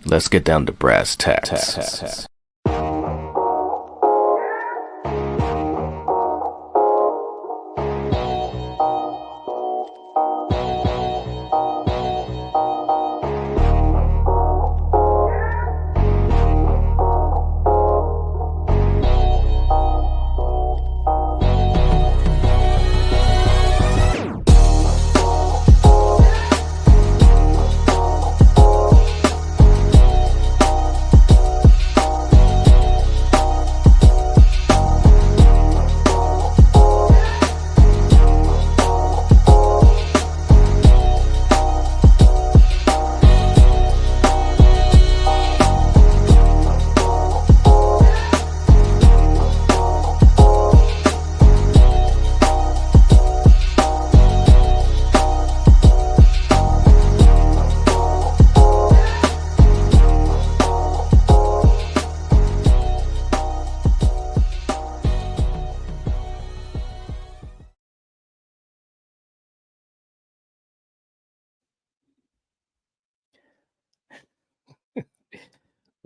Let's get down to brass tacks.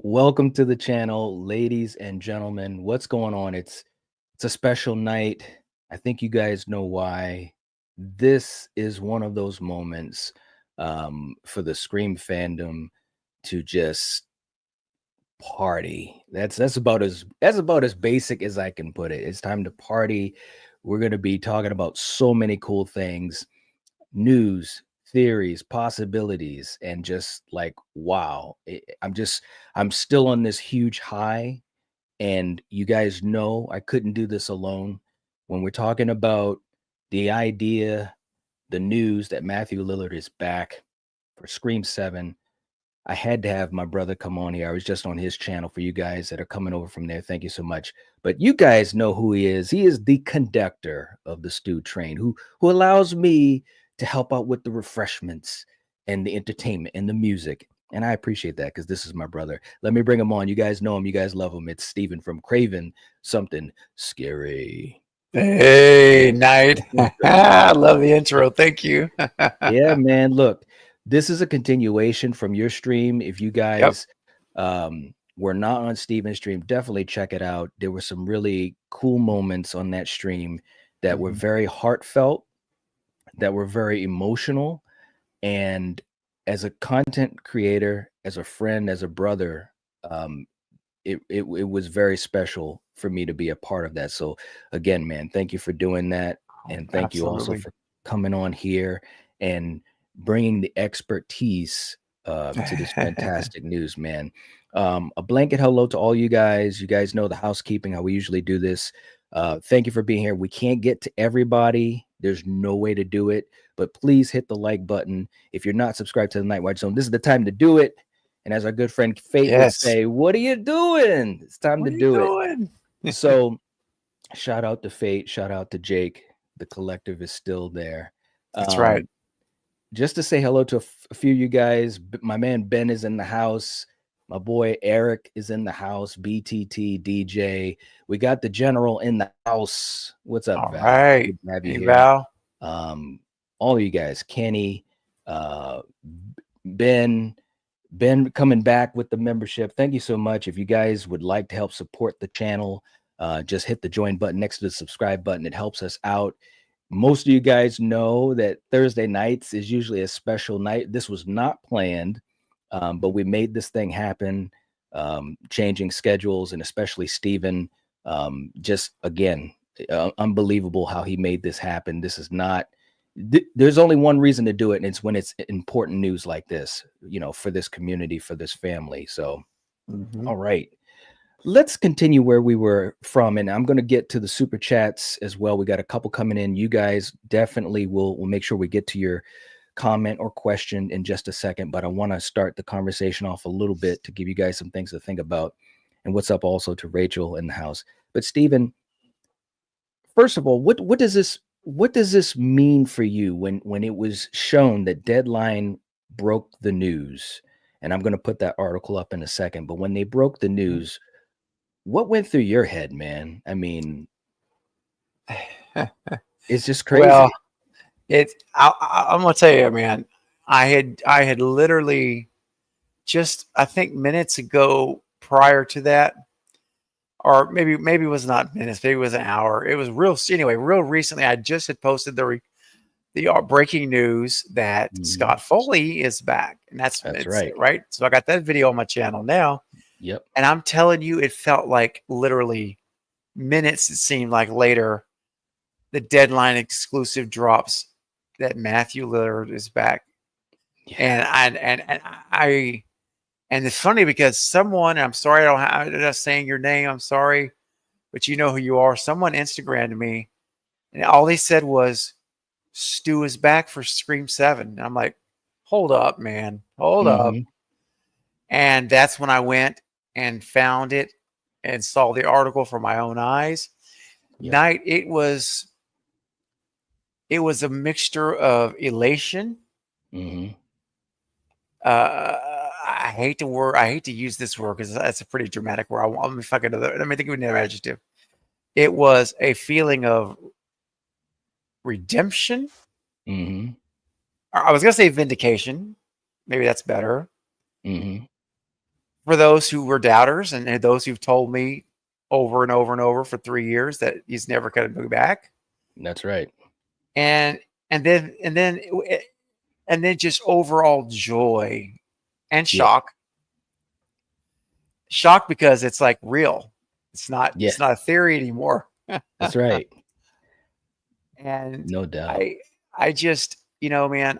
Welcome to the channel, ladies and gentlemen. What's going on? It's a special night. I think you guys know why. This is one of those moments for the Scream fandom to just party. That's about as basic as I can put it. It's time to party. We're going to be talking about so many cool things, news, theories, possibilities, and just like wow. I'm still on this huge high, and you guys know I couldn't do this alone. When we're talking about the idea, the news that Matthew Lillard is back for Scream 7, I had to have my brother come on here. I was just on his channel. For you guys that are coming over from there, thank you so much. But you guys know who he is. He is the conductor of the Stu train, who allows me to help out with the refreshments and the entertainment and the music. And I appreciate that because this is my brother. Let me bring him on. You guys know him. You guys love him. It's Steven from Craven Something Scary. Hey, Knight. I love the intro. Thank you. Yeah, man. Look, this is a continuation from your stream. If you guys were not on Steven's stream, definitely check it out. There were some really cool moments on that stream that were very heartfelt, that were very emotional. And as a content creator, as a friend, as a brother, it was very special for me to be a part of that. So again, man, thank you for doing that. And thank you also for coming on here and bringing the expertise to this fantastic news, man. A blanket hello to all you guys. You guys know the housekeeping, how we usually do this. Thank you for being here. We can't get to everybody. There's no way to do it, but please hit the like button. If you're not subscribed to the Night Watch Zone, this is the time to do it. And as our good friend Fate would say, what are you doing? It's time to do it. So shout out to Fate. Shout out to Jake. The collective is still there. That's right. Just to say hello to a few of you guys. My man Ben is in the house. My boy Eric is in the house. BTT DJ. We got the general in the house. What's up, All Val? right. Good to have you hey, here. Val. All of you guys, Kenny, Ben coming back with the membership. Thank you so much. If you guys would like to help support the channel, just hit the join button next to the subscribe button. It helps us out. Most of you guys know that Thursday nights is usually a special night. This was not planned, but we made this thing happen, changing schedules, and especially Steven. Just again, unbelievable how he made this happen. This is not, there's only one reason to do it, and it's when it's important news like this, you know, for this community, for this family. So, all right. Let's continue where we were from, and I'm going to get to the super chats as well. We got a couple coming in. You guys definitely will make sure we get to your comment or question in just a second, but I want to start the conversation off a little bit to give you guys some things to think about. And what's up also to Rachel in the house. But Steven, first of all, what does this mean for you when it was shown that Deadline broke the news? And I'm going to put that article up in a second, but when they broke the news, what went through your head, man? I mean, it's just crazy. Well, I'm gonna tell you, man. I had literally just, I think minutes ago prior to that, or maybe it was not minutes, maybe it was an hour. It was real recently. I just had posted the breaking news that Scott Foley is back, and that's right. Right. So I got that video on my channel now. Yep. And I'm telling you, it felt like literally minutes. It seemed like later, the Deadline exclusive drops that Matthew Lillard is back. Yeah. And it's funny because someone, I'm sorry, I'm not saying your name. I'm sorry, but you know who you are. Someone Instagrammed me, and all they said was, Stu is back for Scream 7. And I'm like, hold up, man. Hold up. And that's when I went and found it and saw the article for my own eyes. Yep. Night, it was a mixture of elation. I hate to use this word because that's a pretty dramatic word. Let me think of another adjective. It was a feeling of redemption. I was going to say vindication. Maybe that's better. For those who were doubters and those who've told me over and over and over for 3 years that he's never going to move back. That's right. And then just overall joy and shock. Shock because it's like real. It's not a theory anymore. That's right. And no doubt. I just, man,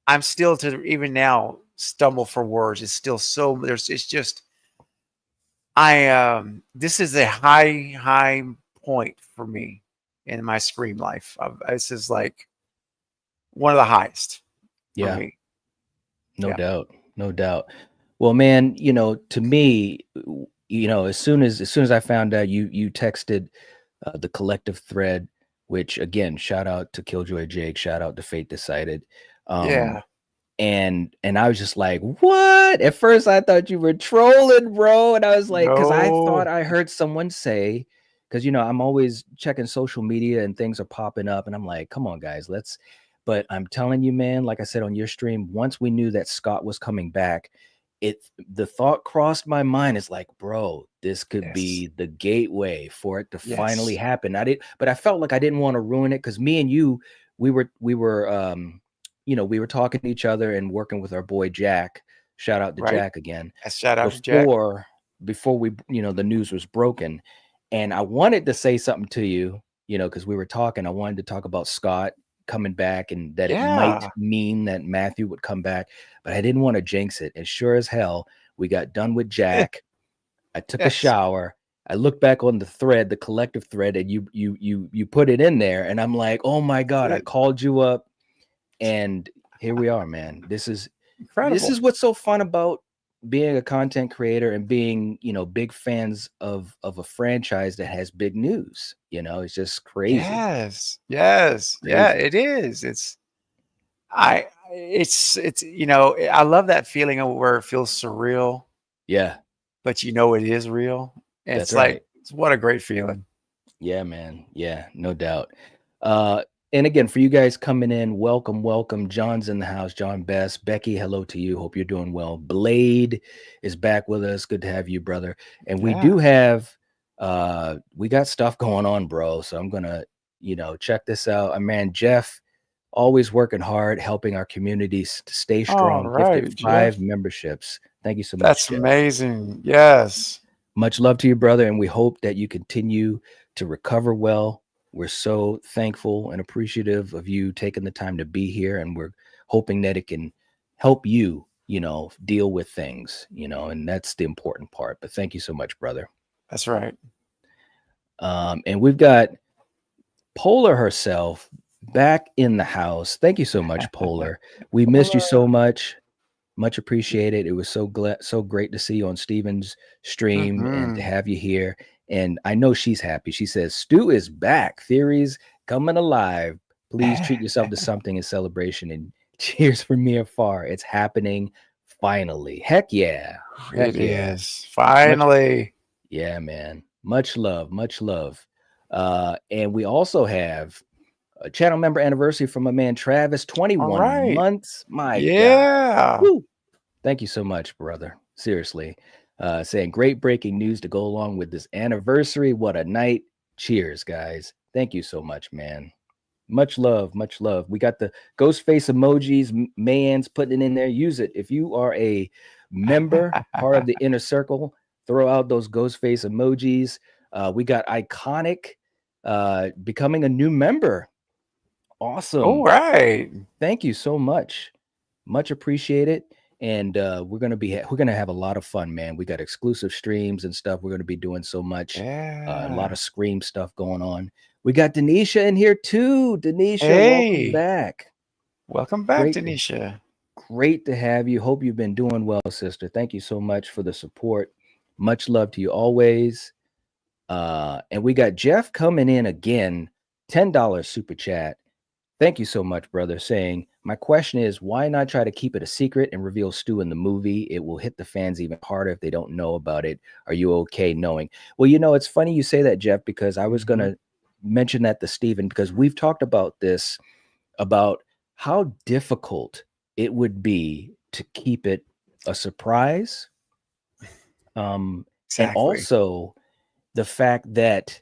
I'm still to even now stumble for words. It's still so this is a high point for me in my Scream life. This is like one of the highest for me. No doubt. Well, man, to me, as soon as I found out you texted the collective thread, which again, shout out to Killjoy Jake, shout out to Fate Decided. And I was just like, what? At first I thought you were trolling, bro. And I was like, because I thought I heard someone say, because I'm always checking social media and things are popping up, and I'm like, come on, guys, but I'm telling you, man, like I said on your stream, once we knew that Scott was coming back, the thought crossed my mind. It's like, bro, this could be the gateway for it to finally happen. But I felt like I didn't want to ruin it because me and you, we were talking to each other and working with our boy Jack. Shout out to Jack again. Shout out to Jack. Before we, the news was broken, and I wanted to say something to you, because we were talking. I wanted to talk about Scott coming back and that it might mean that Matthew would come back, but I didn't want to jinx it. And sure as hell, we got done with Jack. I took a shower. I looked back on the thread, the collective thread, and you put it in there, and I'm like, oh my God, I called you up, and here we are, man. This is incredible. This is what's so fun about being a content creator and being, big fans of a franchise that has big news. It's just crazy. Yes. Yeah, it is. I love that feeling of where it feels surreal. Yeah. But it is real. And it's like, what a great feeling. Yeah, man. Yeah, no doubt. And again, for you guys coming in, welcome. John's in the house. John Best. Becky, hello to you. Hope you're doing well. Blade is back with us. Good to have you, brother. And we do have, we got stuff going on, bro. So I'm going to, check this out. Man, Jeff, always working hard, helping our communities to stay strong. Gifted 5 memberships. Thank you so much. That's amazing. Yes. Much love to you, brother. And we hope that you continue to recover well. We're so thankful and appreciative of you taking the time to be here. And we're hoping that it can help you, deal with things, and that's the important part. But thank you so much, brother. That's right. And we've got Polar herself back in the house. Thank you so much, Polar. We missed you so much. Much appreciated. It was so great to see you on Steven's stream and to have you here. And I know she's happy. She says, Stu is back. Theories coming alive. Please treat yourself to something in celebration and cheers from me afar. It's happening finally. Heck yeah. It is. Finally. Yeah, man. Much love. And we also have a channel member anniversary from my man Travis. 21 months. My God. Woo. Thank you so much, brother. Seriously. Saying great breaking news to go along with this anniversary. What a night. Cheers, guys. Thank you so much, man. Much love, much love. We got the Ghostface emojis. Mayans putting it in there. Use it. If you are a member, part of the inner circle, throw out those Ghostface emojis. We got Iconic becoming a new member. Awesome. All right. Thank you so much. Much appreciated. And we're gonna have a lot of fun, man. We got exclusive streams and stuff. We're gonna be doing so much. A lot of Scream stuff going on. We got Denisha in here too. Denisha, welcome back. Welcome back, Denisha. Great to have you. Hope you've been doing well, sister. Thank you so much for the support. Much love to you always. And we got Jeff coming in again. $10 super chat. Thank you so much, brother. Saying, my question is, why not try to keep it a secret and reveal Stu in the movie? It will hit the fans even harder if they don't know about it. Are you okay knowing? Well, it's funny you say that, Jeff, because I was going to mention that to Steven, because we've talked about this, about how difficult it would be to keep it a surprise. And also the fact that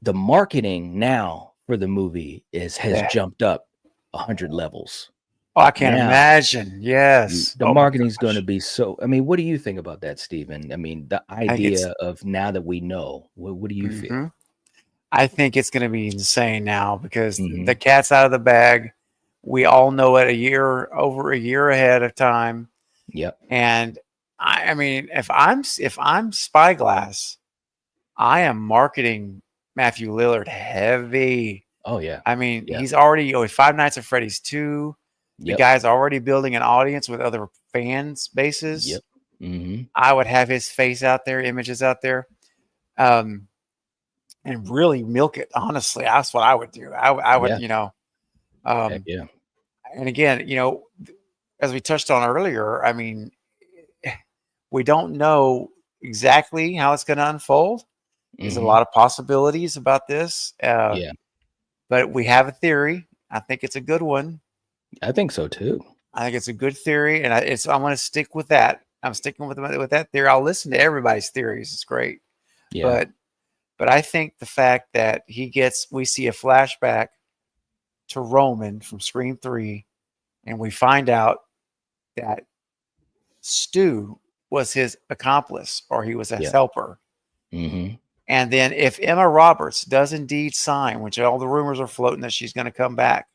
the marketing now for the movie has jumped up 100 levels. Oh, I can't imagine. Yes. The marketing is going to be so. I mean, what do you think about that, Steven? I mean, the idea of now that we know, what do you feel? I think it's going to be insane now because the cat's out of the bag. We all know it over a year ahead of time. Yep. And I mean, if I'm Spyglass, I am marketing Matthew Lillard heavy. Oh yeah. I mean, he's already Five Nights at Freddy's 2. The guy's already building an audience with other fans bases. Yep. I would have his face out there, images out there, and really milk it. Honestly, that's what I would do. I would, And again, as we touched on earlier, I mean, we don't know exactly how it's going to unfold. There's a lot of possibilities about this. But we have a theory. I think it's a good one. I think so too. I think it's a good theory, and I want to stick with that. I'm sticking with that theory. I'll listen to everybody's theories. It's great. Yeah. But I think the fact that we see a flashback to Roman from Scream 3, and we find out that Stu was his accomplice, or he was his helper. And then if Emma Roberts does indeed sign, which all the rumors are floating that she's going to come back.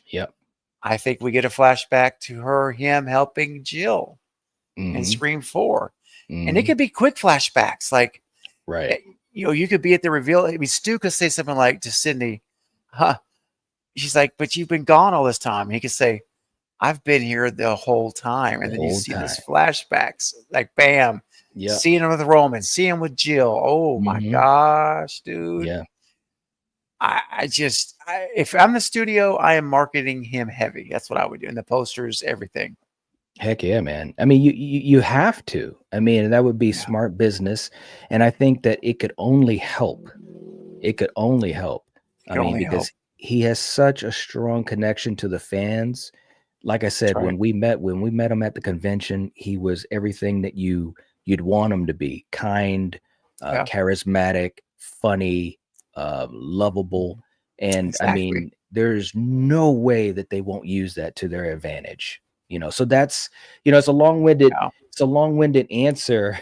Yep. I think we get a flashback to him helping Jill in Scream 4. And it could be quick flashbacks. Like, you could be at the reveal. I mean, Stu could say something like to Sydney, she's like, but you've been gone all this time. And he could say, I've been here the whole time. And then you see these flashbacks, like, bam. Yeah. Seeing him with Roman, seeing him with Jill. Oh my gosh, dude. Yeah. If I'm the studio, I am marketing him heavy. That's what I would do. In the posters, everything. Heck yeah, man. I mean, you have to. I mean, that would be smart business. And I think that it could only help. It could only help. Because he has such a strong connection to the fans. Like I said, when we met him at the convention, he was everything that you'd want him to be: kind, charismatic, funny, lovable. And I mean, there's no way that they won't use that to their advantage. So that's, it's a long-winded answer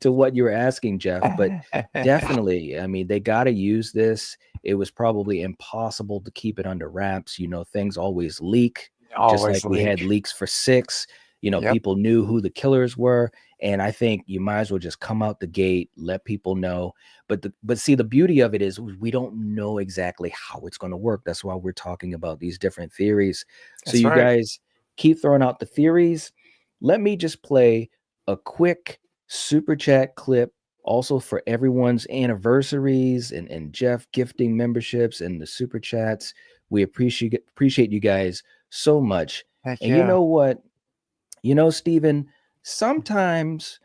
to what you were asking, Jeff, but definitely, I mean, they got to use this. It was probably impossible to keep it under wraps. Things always leak, just like we had leaks for 6. People knew who the killers were. And I think you might as well just come out the gate, let people know. But see, the beauty of it is we don't know exactly how it's going to work. That's why we're talking about these different theories. So you guys keep throwing out the theories. Let me just play a quick super chat clip also for everyone's anniversaries and Jeff gifting memberships and the super chats. We appreciate you guys so much. You know what? Steven, sometimes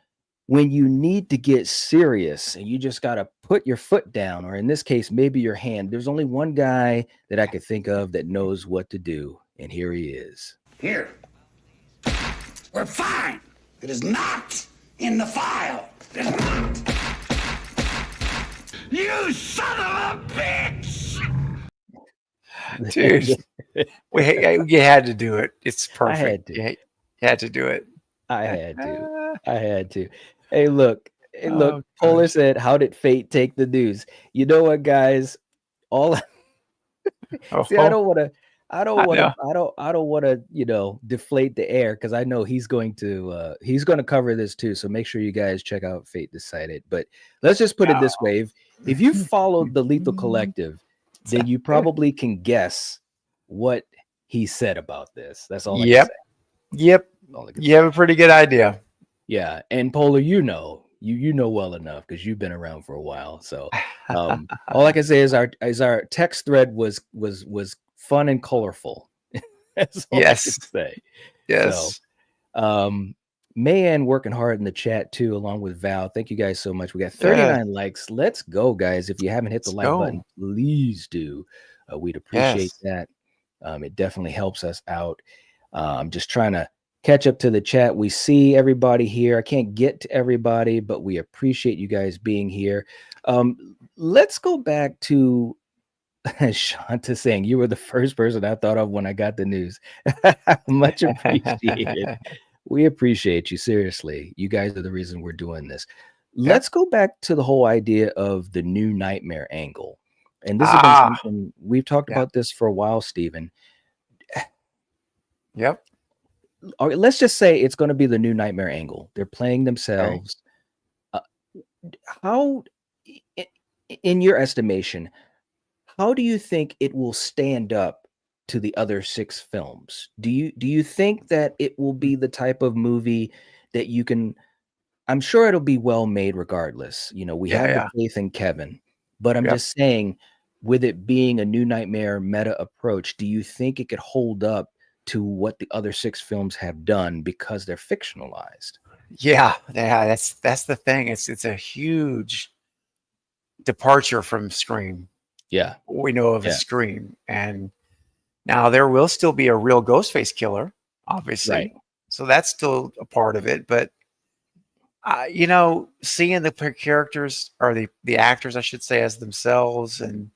when you need to get serious and you just got to put your foot down, or in this case, maybe your hand, there's only one guy that I could think of that knows what to do. And here he is. Here. We're fine. It is not in the file. It is not. You son of a bitch! Dude, you had to do it. It's perfect. I had to. You had to do it. I had to. I had to. Hey, look. Oh, Polar gosh. said, "How did fate take the news?" You know what, guys? All see, I Oh, don't want to. I don't want know. to. I don't want to. Deflate the air because I know he's going to. He's going to cover this too. So make sure you guys check out Fate Decided. But let's just put it this way: if you followed the Lethal Collective, then you probably can guess what he said about this. That's all I can say. Yep. You have a pretty good idea. Yeah, and Polar, you know well enough because you've been around for a while. So all I can say is our text thread was fun and colorful. That's all I can say. Yes. So Mayan working hard in the chat too, along with Val. Thank you guys so much. We got 39 likes. Let's go, guys. If you haven't hit the like button, please do. We'd appreciate that. It definitely helps us out. I'm just trying to catch up to the chat. We see everybody here. I can't get to everybody, but we appreciate you guys being here. Let's go back to Shanta saying you were the first person I thought of when I got the news. Much appreciated. We appreciate you. Seriously. You guys are the reason we're doing this. Let's go back to the whole idea of the new nightmare angle. And this has been something we've talked about this for a while, Stephen. Yep. Let's just say it's going to be the new nightmare angle. They're playing themselves. How, in your estimation, how do you think it will stand up to the other 6 films? Do you think that it will be the type of movie that you can? I'm sure it'll be well made regardless. We have the faith in Kevin, but I'm just saying, with it being a new nightmare meta approach, do you think it could hold up to what the other 6 films have done because they're fictionalized? Yeah. That's the thing. It's a huge departure from Scream. Yeah, we know of a Scream, and now there will still be a real Ghostface killer, obviously. Right. So that's still a part of it. But seeing the characters, or the actors, I should say, as themselves, and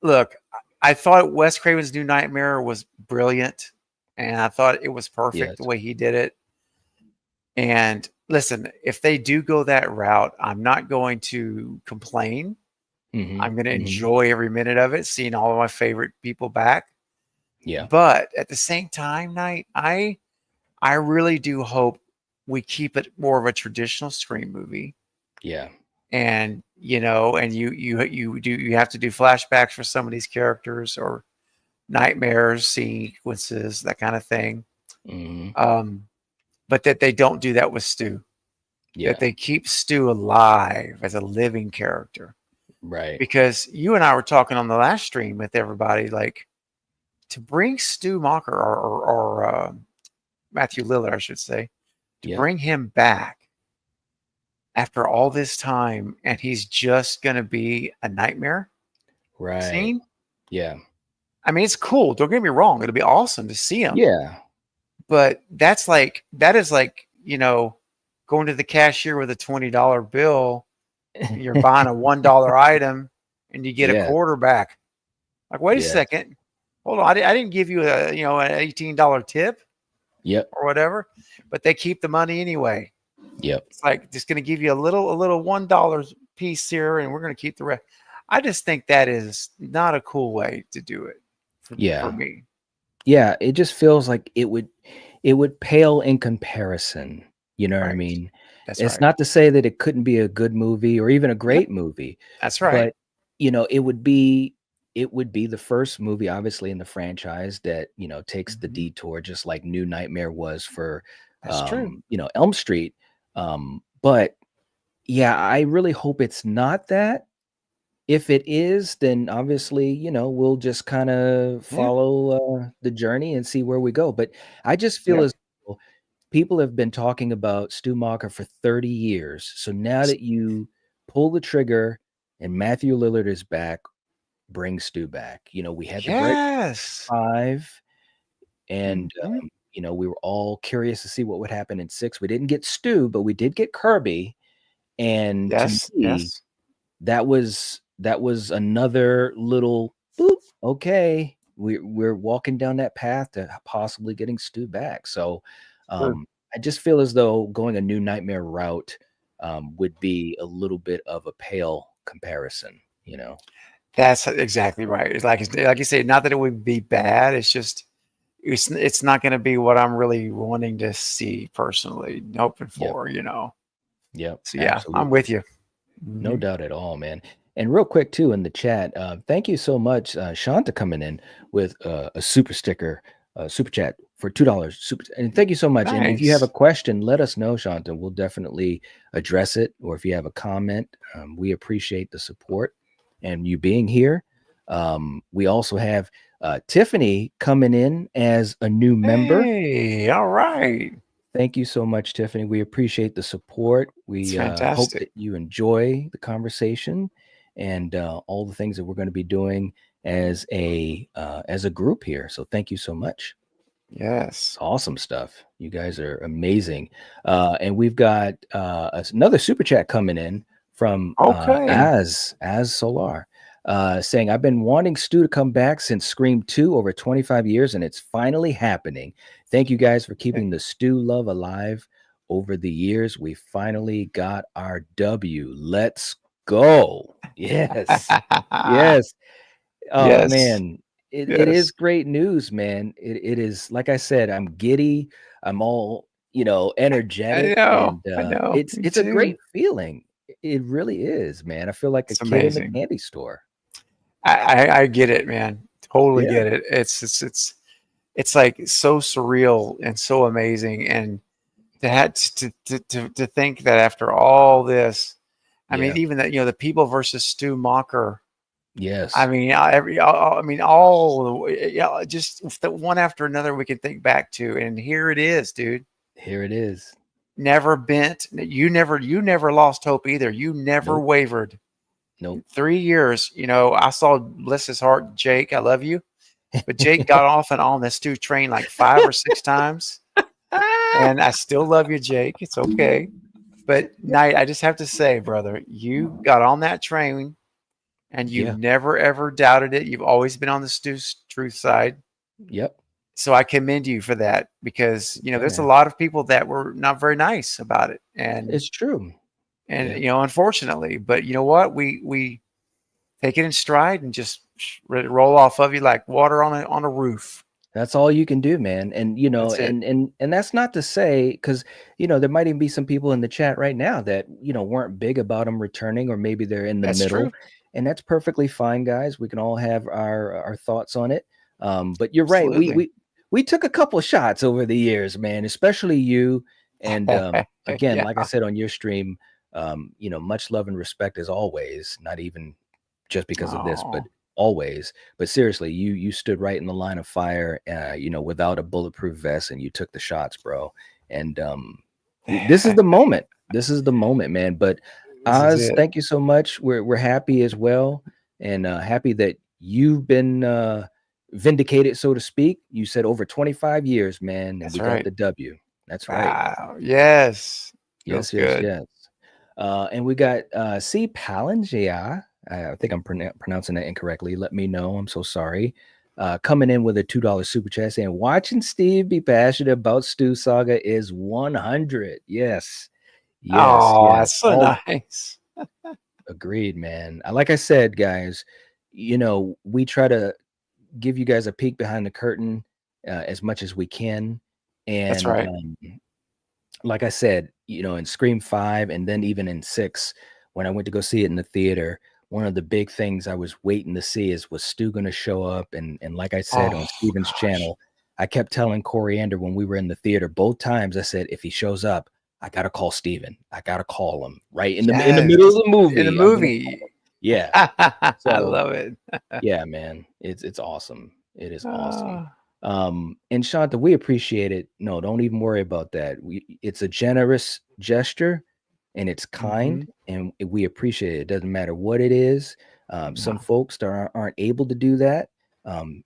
look, I thought Wes Craven's New Nightmare was brilliant, and I thought it was perfect the way he did it. And listen, if they do go that route, I'm not going to complain. I'm going to enjoy every minute of it, seeing all of my favorite people back. Yeah. But at the same time, Knight, I really do hope we keep it more of a traditional Scream movie. Yeah. And you have to do flashbacks for some of these characters, or nightmares, sequences, that kind of thing. But that they don't do that with Stu. Yeah. That they keep Stu alive as a living character. Right. Because you and I were talking on the last stream with everybody, like, to bring Stu Macher or Matthew Lillard, I should say, to bring him back after all this time, and he's just going to be a nightmare scene. Yeah. I mean, it's cool. Don't get me wrong. It'll be awesome to see him. Yeah. But that is like, going to the cashier with a $20 bill. You're buying a $1 item and you get a quarter back. Like, wait a second. Hold on. I didn't give you an $18 tip. Yep. Or whatever, but they keep the money anyway. Yep. It's like, just going to give you a little $1 piece here, and we're going to keep the rest. I just think that is not a cool way to do it for me. Yeah. It just feels like it would pale in comparison. You know what I mean? It's not to say that it couldn't be a good movie or even a great movie. That's right. But it would be the first movie, obviously, in the franchise that takes the detour, just like New Nightmare was for Elm Street. But yeah, I really hope it's not that. If it is, then obviously, we'll just kind of follow the journey and see where we go. But I just feel as though people have been talking about Stu Macher for 30 years. So now that you pull the trigger and Matthew Lillard is back, bring Stu back. We had the Break 5, and you know, we were all curious to see what would happen in 6. We didn't get Stu, but we did get Kirby. And to Yes, me, yes. that was another little boop. Okay, we're walking down that path to possibly getting Stu back. So Sure. I just feel as though going a New Nightmare route would be a little bit of a pale comparison, you know. That's exactly right. It's like you say, not that it would be bad. It's just it's not going to be what I'm really wanting to see personally, hoping Yep. for, you know. Yep. So yeah, Absolutely. I'm with you. No Mhm. doubt at all, man. And real quick too in the chat, thank you so much, Shanta, coming in with a super sticker, super chat for $2. Super, and thank you so much. And if you have a Nice. question, let us know, Shanta. We'll definitely address it. Or if you have a comment, we appreciate the support and you being here. We also have Tiffany coming in as a new member. Hey, all right. Thank you so much, Tiffany. We appreciate the support. It's We hope fantastic. that you enjoy the conversation and all the things that we're going to be doing as a group here. So thank you so much. Yes. It's awesome stuff. You guys are amazing. And we've got another super chat coming in from Okay. as Solar. Saying, I've been wanting Stu to come back since Scream 2 over 25 years, and it's finally happening. Thank you guys for keeping the Stu love alive over the years. We finally got our W. Let's go. Yes. Yes. Oh, Yes. man. It is Yes. great news, man. It is, like I said, I'm giddy. I'm all, you know, I energetic, know. and I know. Me it's a too. great feeling. It really is, man. I feel like a It's kid in the amazing. candy store. I get it, man. Totally Yeah. get it. It's like so surreal and so amazing, and to have to think that after all this, I mean, Yeah. even that, you know, the people versus Stu Macher. I Yes. mean, I mean, all the yeah, just the one after another we can think back to, and here it is, dude. Here it is. Never bent. You never lost hope either. You never Nope. wavered. Nope. 3 years, you know, I saw, bless his heart, Jake, I love you. But Jake got off and on this Stu train like 5 or 6 times. And I still love you, Jake. It's okay. But Knight, I just have to say, brother, you got on that train and you Yeah. never ever doubted it. You've always been on the Stu's truth side. Yep. So I commend you for that, because, you know, Yeah, there's a man. lot of people that were not very nice about it. It's true. And Yeah. you know, unfortunately, but you know what? We take it in stride and just let it roll off of you like water on a roof. That's all you can do, man. And you know, That's it. and that's not to say, because you know, there might even be some people in the chat right now that, you know, weren't big about them returning, or maybe they're in the That's true. middle, and that's perfectly fine, guys. We can all have our thoughts on it. But you're right. Absolutely. We took a couple shots over the years, man, especially you. And again, Yeah. like I said on your stream, you know, much love and respect as always, not even just because of this, but Oh, always. But seriously, you stood right in the line of fire, you know, without a bulletproof vest, and you took the shots, bro. And this is the moment. This is the moment, man. But this is Oz, it. thank you so much. We're happy as well, and happy that you've been vindicated, so to speak. You said over 25 years, man, and That's we got right. the W. That's right. Wow. Yes. Feels Yes, yes, good. yes. And we got C. Palangia. I think I'm pronouncing that incorrectly. Let me know. I'm so sorry. Coming in with a $2 super chat saying, watching Steve be passionate about Stu Saga is 100. Yes. Yes. Oh, Yes. that's so All nice. agreed, man. Like I said, guys, you know, we try to give you guys a peek behind the curtain as much as we can. That's And right. like I said, you know, in Scream 5 and then even in 6, when I went to go see it in the theater, one of the big things I was waiting to see was Stu going to show up. And like I said Oh on Steven's gosh. channel, I kept telling Coriander when we were in the theater both times, I said, if he shows up, I gotta call Steven. I gotta call him right in the Yes. middle of the In the movie. I'm gonna call movie. him. Yeah. I So love it. yeah, man, it's awesome. It is awesome. Oh, And Shanta, we appreciate it. No, don't even worry about that. It's a generous gesture, and it's kind, mhm. and we appreciate it. It doesn't matter what it is. Some No. folks that aren't able to do that.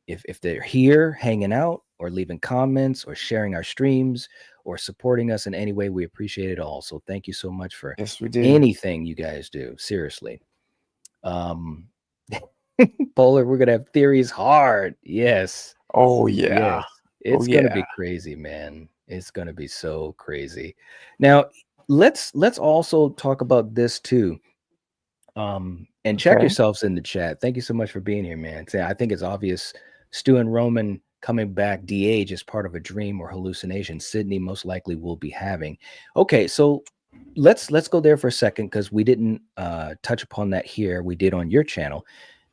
If they're here hanging out, or leaving comments or sharing our streams or supporting us in any way. We appreciate it all. So thank you so much for Yes, we do. anything you guys do. Seriously. Polar, we're gonna have theories hard. Yes. Oh yeah. Yes. It's gonna be crazy, man. It's gonna be so crazy. Now, let's also talk about this too. And check yourselves in the chat. Thank you so much for being here, man. I think it's obvious Stu and Roman coming back de-age is part of a dream or hallucination Sydney most likely will be having. Okay, so let's go there for a second because we didn't touch upon that here. We did on your channel.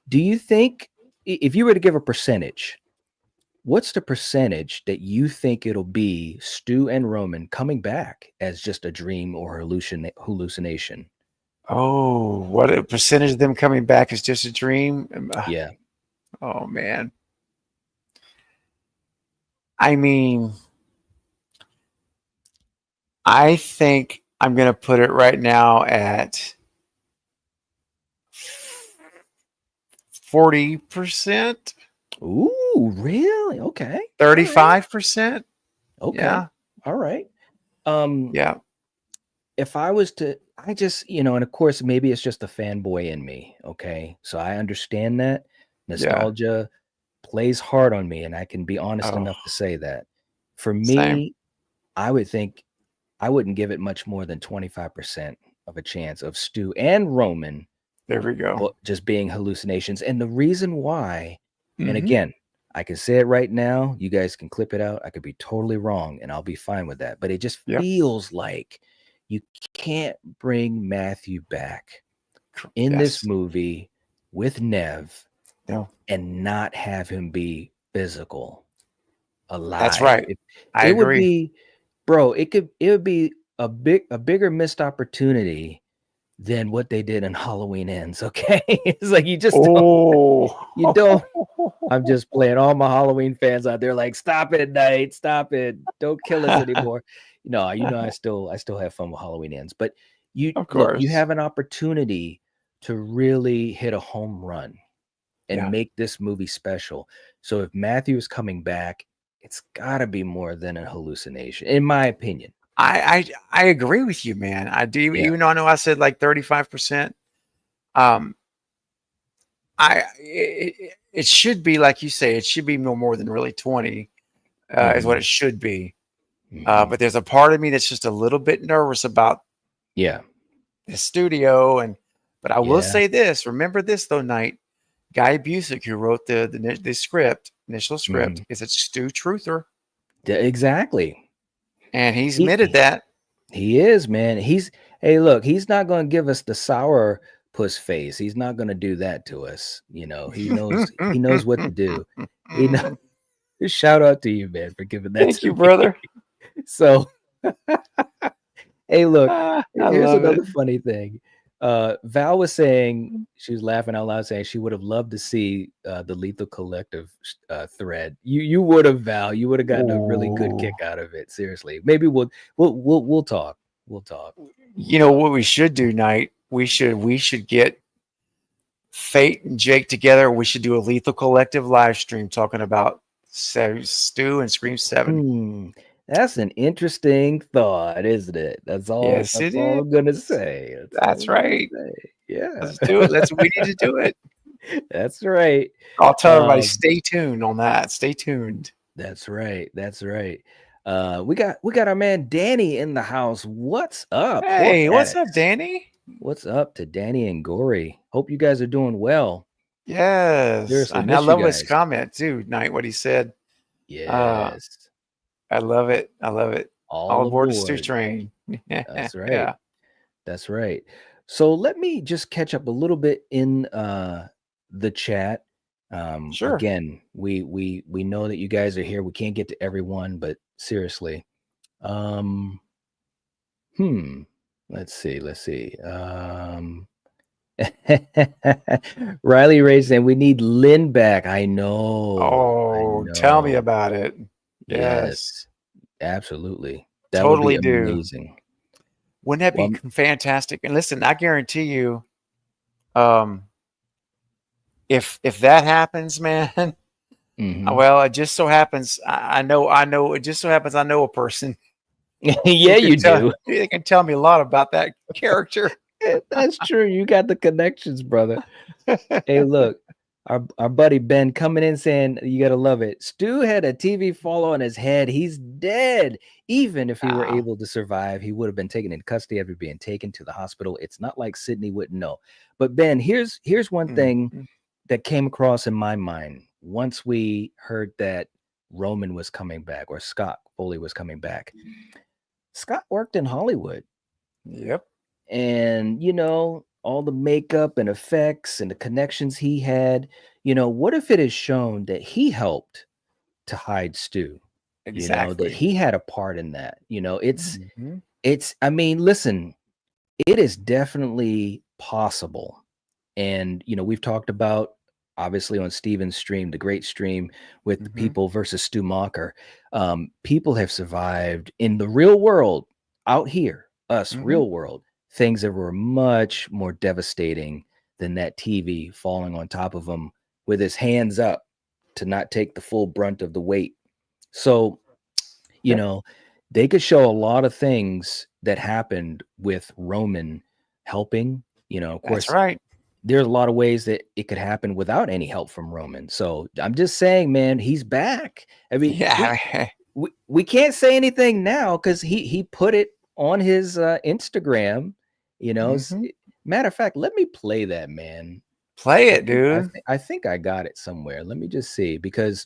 Do you think, if you were to give a percentage, what's the percentage that you think it'll be Stu and Roman coming back as just a dream or hallucination? Oh, what a percentage of them coming back is just a dream? Yeah. Oh, man. I mean, I think I'm going to put it right now at 40%. Ooh, really? Okay. 35%. Okay. Yeah. All right. Yeah. If I was to, I just, and of course, maybe it's just the fanboy in me. Okay. So I understand that nostalgia plays hard on me, and I can be honest enough to say that. For me, Same. I would think I wouldn't give it much more than 25% of a chance of Stu and Roman. There we go. Just being hallucinations. And the reason why, and again, I can say it right now, you guys can clip it out. I could be totally wrong and I'll be fine with that. But it just feels like you can't bring Matthew back in this movie with Nev and not have him be physical, alive. That's right. I agree. Would be, bro, it would be a bigger missed opportunity than what they did in Halloween Ends. Okay. It's like you don't. I'm just playing. All my Halloween fans out there like, stop it, Night, stop it, don't kill us anymore. I still have fun with Halloween Ends, but you have an opportunity to really hit a home run and make this movie special. So if Matthew is coming back, it's gotta be more than a hallucination, in my opinion. I agree with you, man. I do, even though I know I said like 35%. It should be, like you say, it should be no more than really 20 is what it should be. But there's a part of me that's just a little bit nervous about the studio. But I will say this. Remember this though, Knight. Guy Busick, who wrote the initial script, is a Stu truther. Exactly. And he's admitted that. He is, man. Hey, look, he's not going to give us the sour puss face. He's not going to do that to us. He knows what to do. Shout out to you, man, for giving that. Thank you, brother. So, hey, look, here's another funny thing. Val was saying, she was laughing out loud, saying she would have loved to see the Lethal Collective thread. You would have, Val. You would have gotten a really good kick out of it. Seriously, maybe we'll talk. We'll talk. You know what we should do, Knight? We should get Fate and Jake together. We should do a Lethal Collective live stream talking about Stu and Scream 7. That's an interesting thought, isn't it? That's all. Yes, that's all I'm gonna say. That's right. Yeah, let's do it. We need to do it. That's right. I'll tell everybody, stay tuned on that. Stay tuned. That's right. That's right. We got our man Danny in the house. What's up? Hey, what's up, Danny? What's up to Danny and Gory? Hope you guys are doing well. Yes. Seriously, I love his comment too, Knight, what he said. Yes. I love it. I love it. All aboard the Stu train. That's right. Yeah. That's right. So let me just catch up a little bit in the chat. Sure. Again, we know that you guys are here. We can't get to everyone, but seriously. Let's see. Riley Ray saying we need Lynn back. I know. Tell me about it. Yes, absolutely. That totally would be amazing. Wouldn't that be fantastic? And listen, I guarantee you, if that happens, man, Mhm. Well, it just so happens I know. It just so happens I know a person Yeah, who can you tell. do. They can tell me a lot about that character. That's true. You got the connections, brother. Hey, look, our buddy Ben coming in saying you gotta love it. Stu had a TV fall on his head. He's dead. Even if he were Oh. able to survive, he would have been taken into custody after being taken to the hospital. It's not like Sydney wouldn't know. But Ben, here's one thing Mm. that came across in my mind once we heard that Roman was coming back or Scott Foley was coming back. Scott worked in Hollywood. Yep. And all the makeup and effects and the connections he had, what if it is shown that he helped to hide Stu, that Exactly. he had a part in that. Mhm. I mean, listen, it is definitely possible. And we've talked about, obviously, on Steven's stream, the great stream with the Mhm. people versus Stu Macher. People have survived in the real world out here, us Mhm. real world, things that were much more devastating than that TV falling on top of him with his hands up to not take the full brunt of the weight. So, you Yep. know, they could show a lot of things that happened with Roman helping. Of That's course, right. there's a lot of ways that it could happen without any help from Roman. So I'm just saying, man, he's back. I mean, Yeah. we can't say anything now because he put it on his Instagram. Mhm. Matter of fact, let me play that, man. Play I it, think I, dude. thi- I think I got it somewhere. Let me just see, because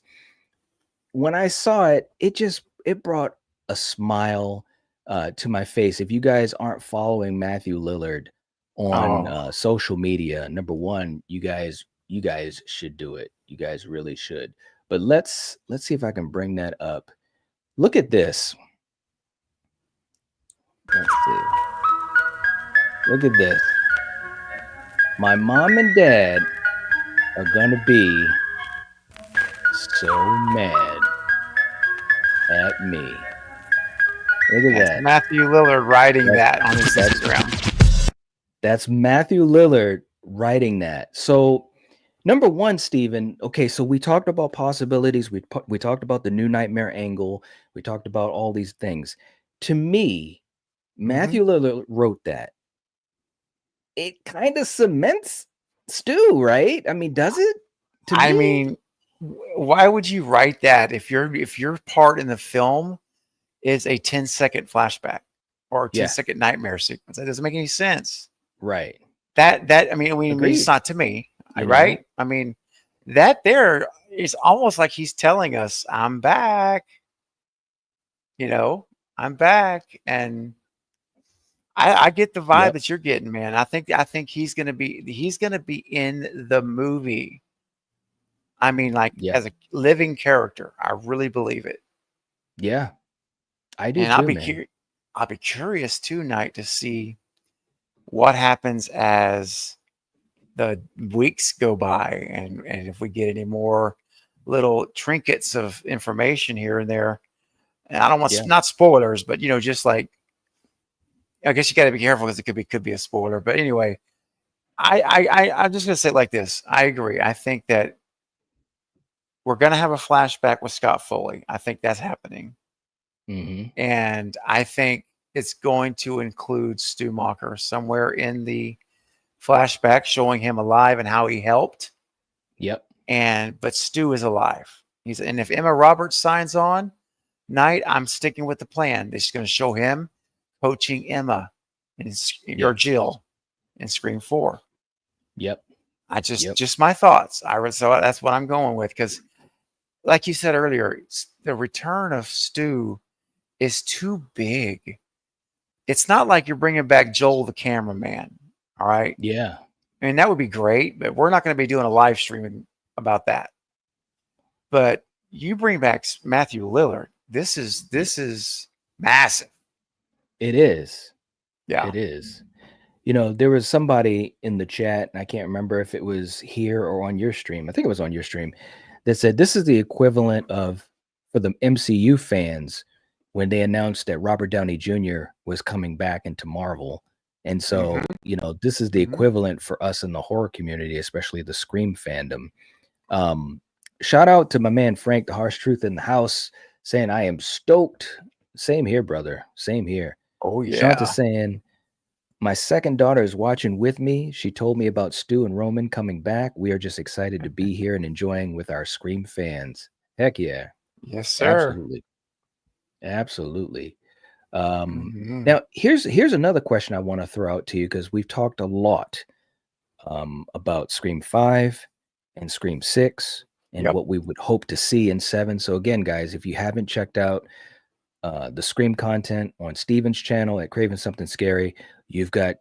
when I saw it, it brought a smile to my face. If you guys aren't following Matthew Lillard on Oh. social media, number one, you guys should do it. You guys really should. But let's see if I can bring that up. Look at this. Let's see. Look at this. My mom and dad are gonna be so mad at me. Look at That's that. Matthew Lillard writing That's that on his that's Instagram. that's Matthew Lillard writing that. So, number one, Steven, okay, so we talked about possibilities. We talked about the new nightmare angle. We talked about all these things. To me, Mhm. Matthew Lillard wrote that. It kind of cements Stu, right? I mean, does it? To I me? mean, why would you write that if your part in the film is a 10-second flashback or a Yeah, 10-second nightmare sequence? That doesn't make any sense. right. I mean, it's Agreed. not to me, You right? know? I mean, that there is almost like he's telling us, "I'm back." You know, I'm back, and I get the vibe Yep. that you're getting, man. I think he's gonna be in the movie. I mean, like Yeah. as a living character. I really believe it, Yeah. I do and I'll too, be man. I'll be curious tonight to see what happens as the weeks go by, and if we get any more little trinkets of information here and there. And I don't want Yeah. not spoilers, but just like I guess you got to be careful because it could be a spoiler. But anyway, I'm just gonna say it like this. I agree. I think that we're gonna have a flashback with Scott Foley. I think that's happening, Hmm. and I think it's going to include Stu Macher somewhere in the flashback, showing him alive and how he helped. Yep. But Stu is alive. And if Emma Roberts signs on, Night, I'm sticking with the plan. They're just going to show him coaching Emma or Yep. Jill in Scream 4. Yep. I Yep. just my thoughts. So that's what I'm going with, because like you said earlier, the return of Stu is too big. It's not like you're bringing back Joel the cameraman. All right. Yeah. I mean, that would be great, but we're not going to be doing a live stream about that. But you bring back Matthew Lillard. This is massive. It is. Yeah. It is. There was somebody in the chat, and I can't remember if it was here or on your stream. I think it was on your stream, that said this is the equivalent of, for the MCU fans, when they announced that Robert Downey Jr. was coming back into Marvel. And so, Hmm. this is the Hmm. equivalent for us in the horror community, especially the Scream fandom. shout out to my man Frank, the harsh truth in the house, saying I am stoked. Same here, brother. Same here. Oh Shanta yeah. saying my second daughter is watching with me. She told me about Stu and Roman coming back. We are just excited to be here and enjoying with our Scream fans. Heck yeah. Yes, sir. Absolutely. Absolutely. Mhm. Now here's another question I want to throw out to you, because we've talked a lot about Scream 5 and Scream 6 and Yep. what we would hope to see in 7. So again, guys, if you haven't checked out the Scream content on Steven's channel at Craven Something Scary, you've got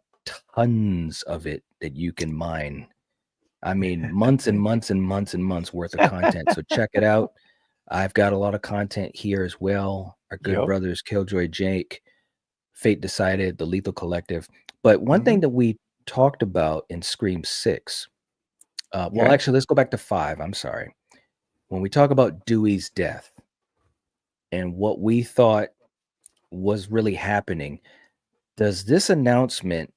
tons of it that you can mine. I mean, months and months and months and months worth of content. So check it out. I've got a lot of content here as well. Our good Yep. brothers, Killjoy Jake, Fate Decided, the Lethal Collective. But one thing Mhm. that we talked about in Scream 6, well, Okay. actually, let's go back to 5. I'm sorry. When we talk about Dewey's death and what we thought was really happening, does this announcement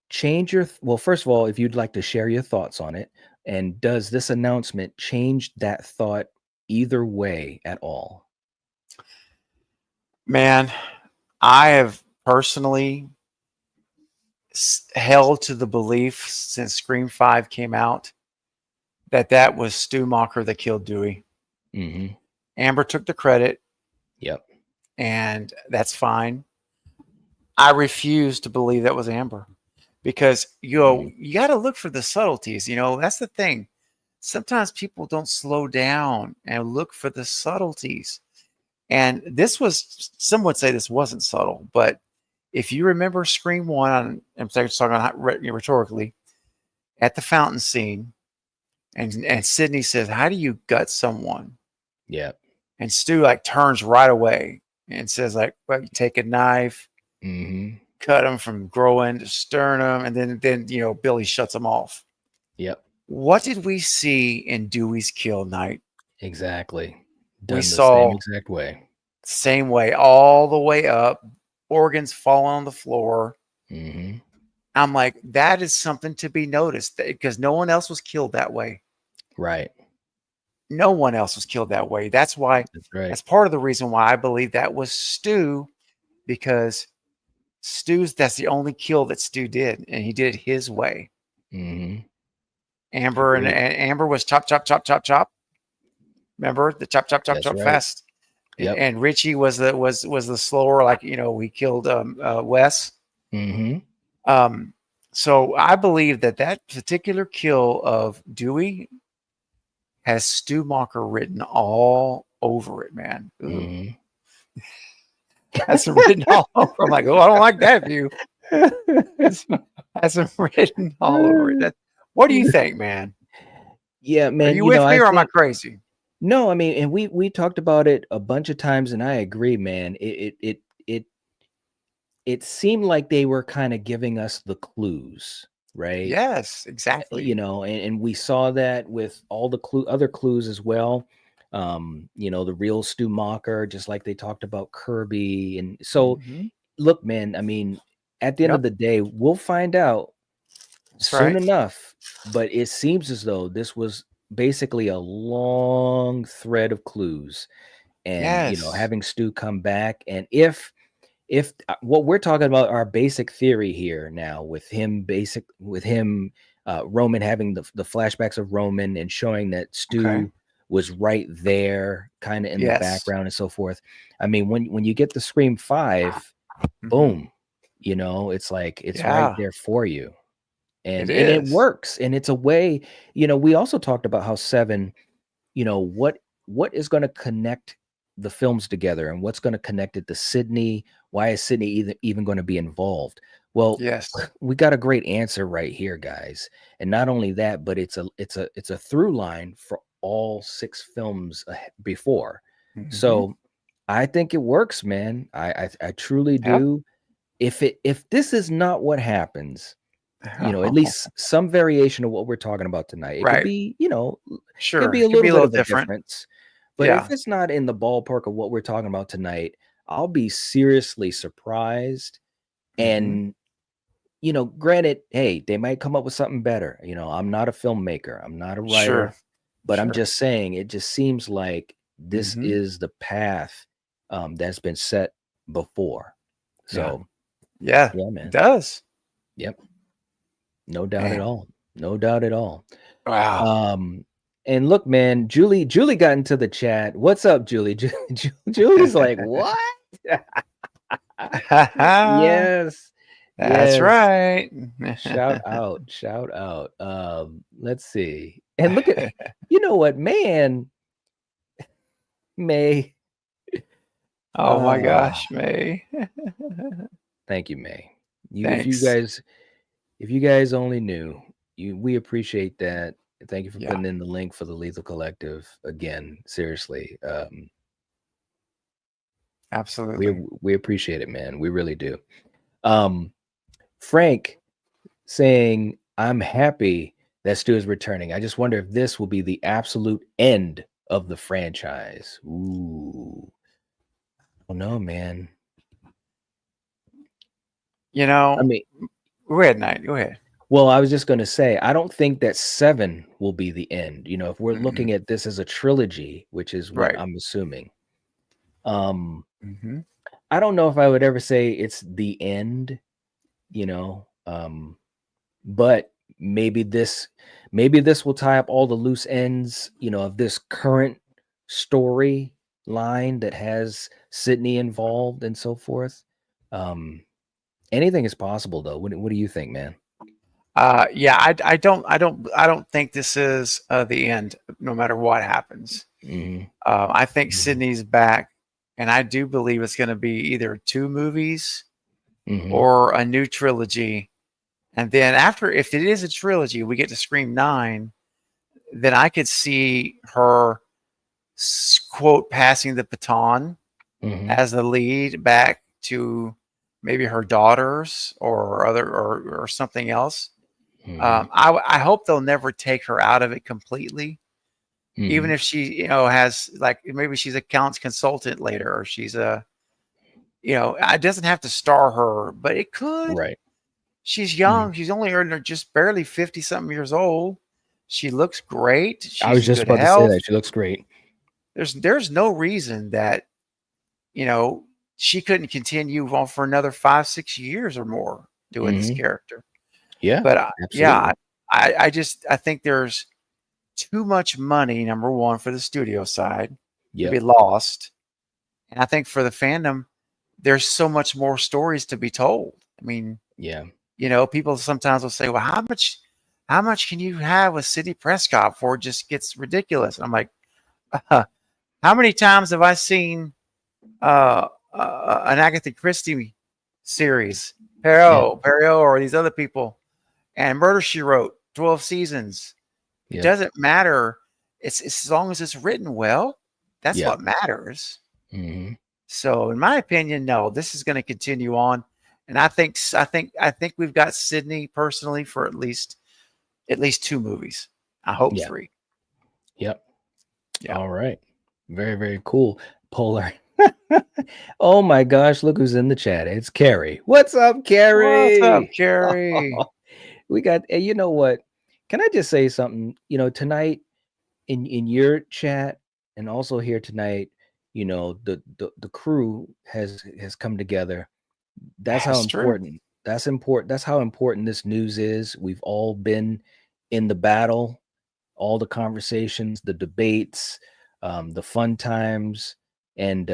change your well, first of all, if you'd like to share your thoughts on it, and does this announcement change that thought either way at all? Man, I have personally held to the belief since Scream 5 came out that was Stu Macher that killed Dewey. Mm-hmm. Amber took the credit, Yep. and that's fine. I refuse to believe that was Amber, because you got to look for the subtleties. That's the thing. Sometimes people don't slow down and look for the subtleties. And some would say this wasn't subtle, but if you remember Scream 1, I'm talking about rhetorically, at the fountain scene, and Sydney says, "How do you gut someone?" Yep. And Stu like turns right away and says, like, "Well, you take a knife, Mm-hmm. cut him from groin to sternum," and then Billy shuts him off. Yep. What did we see in Dewey's kill night? Exactly. We Done the same saw exact way. same way, all the way up, organs falling on the floor. Mm-hmm. I'm like, that is something to be noticed, because no one else was killed that way. Right. No one else was killed that way. That's why. That's right. That's part of the reason why I believe that was Stu, because that's the only kill that Stu did, and he did it his way. Mm-hmm. Amber and Amber was chop, chop, chop, chop, chop. Remember the chop, chop, chop, That's chop right. fast. Yep. And Richie was the slower, like we killed Wes. Mm-hmm. So I believe that particular kill of Dewey has Stu Macher written all over it, man. Mm-hmm. That's written all over. I'm like, oh, I don't like that view. That's written all over it. What do you think, man? Yeah, Are man. you with me, or am I crazy? No, I mean, and we talked about it a bunch of times, and I agree, man. It seemed like they were kind of giving us the clues, right? Yes, exactly. And we saw that with all the other clues as well. The real Stu Macher, just like they talked about Kirby. And so, Mhm. look, man, I mean, at the end Yep. of the day, we'll find out That's soon right. enough. But it seems as though this was basically a long thread of clues, and Yes. having Stu come back. And if what we're talking about, our basic theory here now, with him Roman having the flashbacks of Roman and showing that Stu Okay. was right there kind of in the Yes. background and so forth. I mean, when you get the Scream 5, Mhm. boom, it's like it's right Yeah. there for you. And It it is. works. And it's a way, we also talked about how 7, what is going to connect the films together, and what's going to connect it to Sydney. Why is Sydney even going to be involved? Well, Yes. we got a great answer right here, guys. And not only that, but it's a through line for all 6 films before. Mhm. So I think it works, man. I truly Yep. do. If this is not what happens, at least some variation of what we're talking about tonight. It Right. could be, Sure. could be a little bit of a different. difference. But Yeah. if it's not in the ballpark of what we're talking about tonight, I'll be seriously surprised. Mhm. And, granted, hey, they might come up with something better. I'm not a filmmaker. I'm not a Sure. writer. But I'm Sure. just saying, it just seems like this Mhm. is the path that's been set before. So Yeah, yeah, it man. does. Yep. No doubt at Man. all. No doubt at all. Wow. And look, man, Julie got into the chat. What's up, Julie? Julie's like, what? Yes. That's Yes. right. Shout out. Shout out. Let's see. And look at, you know what, man, May. Oh my gosh, May. Thank you, May. If Thanks. you guys only knew, we appreciate that. Thank you for Yeah, putting in the link for the Lethal Collective again. Seriously, absolutely. we appreciate it, man. We really do. Frank saying, "I'm happy that Stu is returning. I just wonder if this will be the absolute end of the franchise." Ooh, I don't know, man. You know, I mean, go ahead, Knight. Go ahead. well, I was just going to say, I don't think that 7 will be the end. You know, if we're Mm-mm. looking at this as a trilogy, which is what Right. I'm assuming. Um, Mm-hmm. I don't know if I would ever say it's the end, you know. But maybe this will tie up all the loose ends, you know, of this current story line that has Sydney involved and so forth. Anything is possible though. What do you think, man? Yeah, I don't think this is the end. No matter what happens, Mhm. I think Mhm. Sydney's back, and I do believe it's going to be either 2 movies Mhm. or a new trilogy. And then after, if it is a trilogy, we get to Scream 9. Then I could see her quote passing the baton Mhm. as the lead back to maybe her daughters or other or something else. Mhm. I hope they'll never take her out of it completely, even Mhm. if she, has like maybe she's a accounts consultant later, or she's it doesn't have to star her, but it could. Right. She's Mhm. young. She's only just barely 50 something years old. She looks great. I She's was in just good about to say health. that. She looks great. There's no reason that, you know, she couldn't continue on for another 5, 6 years or more doing this Mhm. character. Yeah, But absolutely. I think there's too much money, number one, for the studio side to be Yep. lost. And I think for the fandom, there's so much more stories to be told. I mean, Yeah. people sometimes will say, well, how much can you have with Sidney Prescott before it just gets ridiculous? And I'm like, how many times have I seen an Agatha Christie series, Yeah. Perot, or these other people, and Murder She Wrote, 12 seasons. It Yep. doesn't matter. It's as long as it's written well, that's Yep. what matters. Mhm. So, in my opinion, no, this is going to continue on, and I think we've got Sydney personally for at least 2 movies. I hope Yeah. 3. Yep. Yeah. All right. Very, very cool. Polar. Oh my gosh, look who's in the chat. It's Carrie. What's up, What's up, Carrie? Carrie? We got, and you know what? Can I just say something? You know, tonight in your chat and also here tonight, you know, the crew has come together. That's how That's true. important. That's important. That's how important this news is. We've all been in the battle, all the conversations, the debates, the fun times, and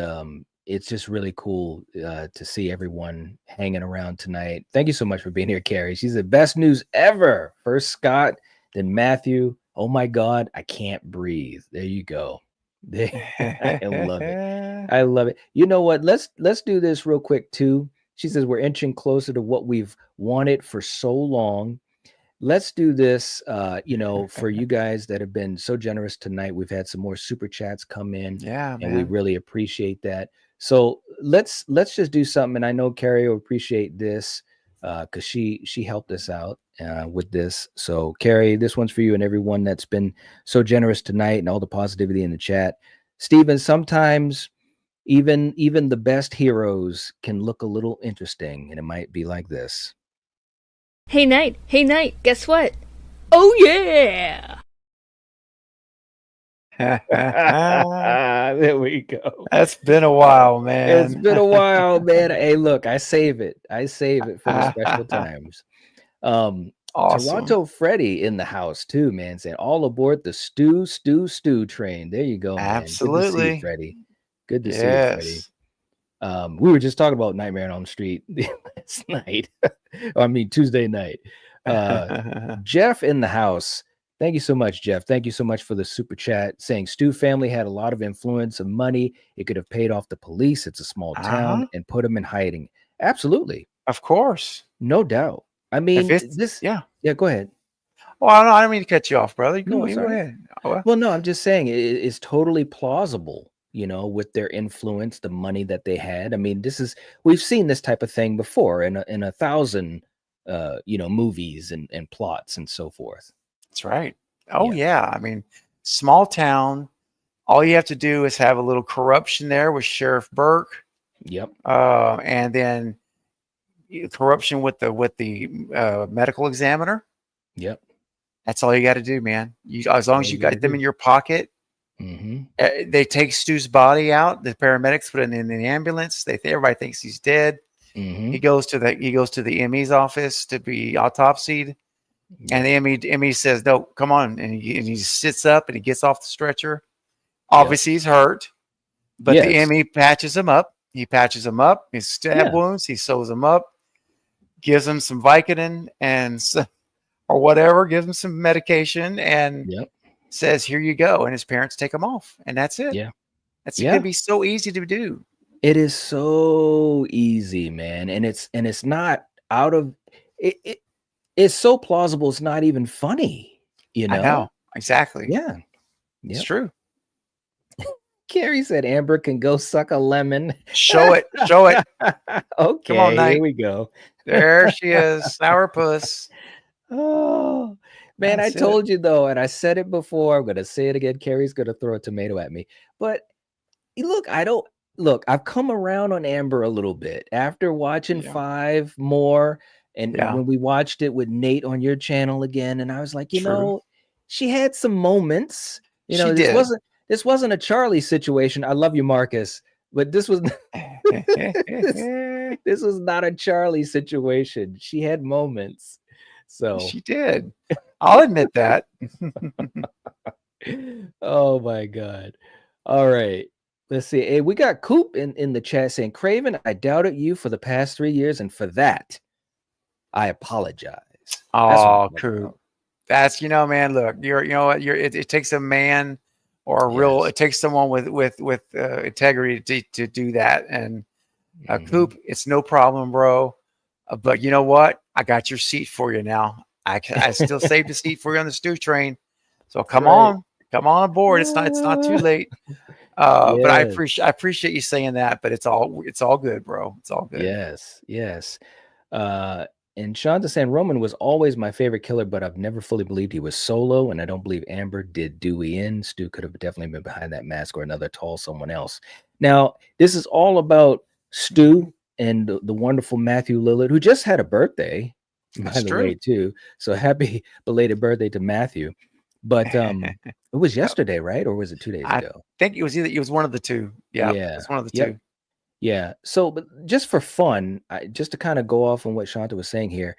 it's just really cool to see everyone hanging around tonight. Thank you so much for being here, Carrie. She's the best news ever. First Scott, then Matthew. Oh my God, I can't breathe. There you go. I love it. I love it. You know what? Let's do this real quick too. She says we're inching closer to what we've wanted for so long. Let's do this, you know, for you guys that have been so generous tonight. We've had some more super chats come in, Yeah, and we man. really appreciate that. So let's just do something. And I know Carrie will appreciate this because she helped us out with this. So Carrie, this one's for you and everyone that's been so generous tonight and all the positivity in the chat. Stephen, sometimes even the best heroes can look a little interesting, and it might be like this. Hey Knight, guess what? Oh yeah! There we go. That's been a while, man. It's been a while, man. Hey, look, I save it. I save it for the special times. Awesome. Toronto Freddy in the house too, man, saying all aboard the Stu train. There you go, man. Good to see you, Absolutely. Freddie. Good to see you, Freddie. Yes. We were just talking about Nightmare on Elm Street last night. I mean, Tuesday night. Jeff in the house. Thank you so much, Jeff. Thank you so much for the super chat saying Stu family had a lot of influence and money. It could have paid off the police. It's a small town and put them in hiding. Absolutely. Of course. No doubt. I mean, yeah, go ahead. Oh, I don't mean to cut you off, brother. Go ahead. Well, no, I'm just saying it's totally plausible, you know, with their influence, the money that they had. I mean, we've seen this type of thing before in 1,000, movies and plots and so forth. That's right. Oh, yeah. I mean, small town. All you have to do is have a little corruption there with Sheriff Burke. Yep. And then corruption with the medical examiner. Yep. That's all you got to do, man. As long as you got them in your pocket. Mm-hmm. They take Stu's body out. The paramedics put it in the ambulance. Everybody thinks he's dead. Mm-hmm. He goes to the ME's office to be autopsied. And the ME says, "No, come on." And he sits up and he gets off the stretcher. Obviously, he's hurt, but the ME patches him up. He patches him up. His stab wounds. He sews them up. Gives him some Vicodin or whatever. Gives him some medication and says, "Here you go." And his parents take him off, and that's it. Yeah, that's going to be so easy to do. It is so easy, man, and it's not out of it. It's so plausible. It's not even funny, you know. I know exactly. Yeah, it's true. Carrie said Amber can go suck a lemon. Show it. Show it. Okay, come on, Knight. Here we go. There she is, sourpuss. Oh man, I told you though, and I said it before. I'm gonna say it again. Carrie's gonna throw a tomato at me, but look, I've come around on Amber a little bit after watching 5 more. And when we watched it with Nate on your channel again, and I was like, you know, she had some moments. You know, this wasn't a Charlie situation. I love you, Marcus, but this was this was not a Charlie situation. She had moments. So she did. I'll admit that. Oh my God. All right. Let's see. Hey, we got Coop in the chat saying, Craven, I doubted you for the past 3 years, and for that, I apologize. Oh, Coop. That's, man, look, it takes a man or it takes someone with integrity to do that. And Coop, it's no problem, bro. But you know what? I got your seat for you now. I still saved a seat for you on the Stu train. So come on aboard. It's not too late. But I appreciate you saying that, but it's all good, bro. It's all good. Yes. And Shanta saying Roman was always my favorite killer, but I've never fully believed he was solo, and I don't believe Amber did Dewey in. Stu could have definitely been behind that mask or another tall someone else. Now, this is all about Stu and the wonderful Matthew Lillard, who just had a birthday, by the way, too. So happy belated birthday to Matthew. But it was yesterday, right? Or was it 2 days ago? I think it was one of the two. Yeah. It's one of the two. Yeah. So, but just for fun, just to kind of go off on what Shanta was saying here,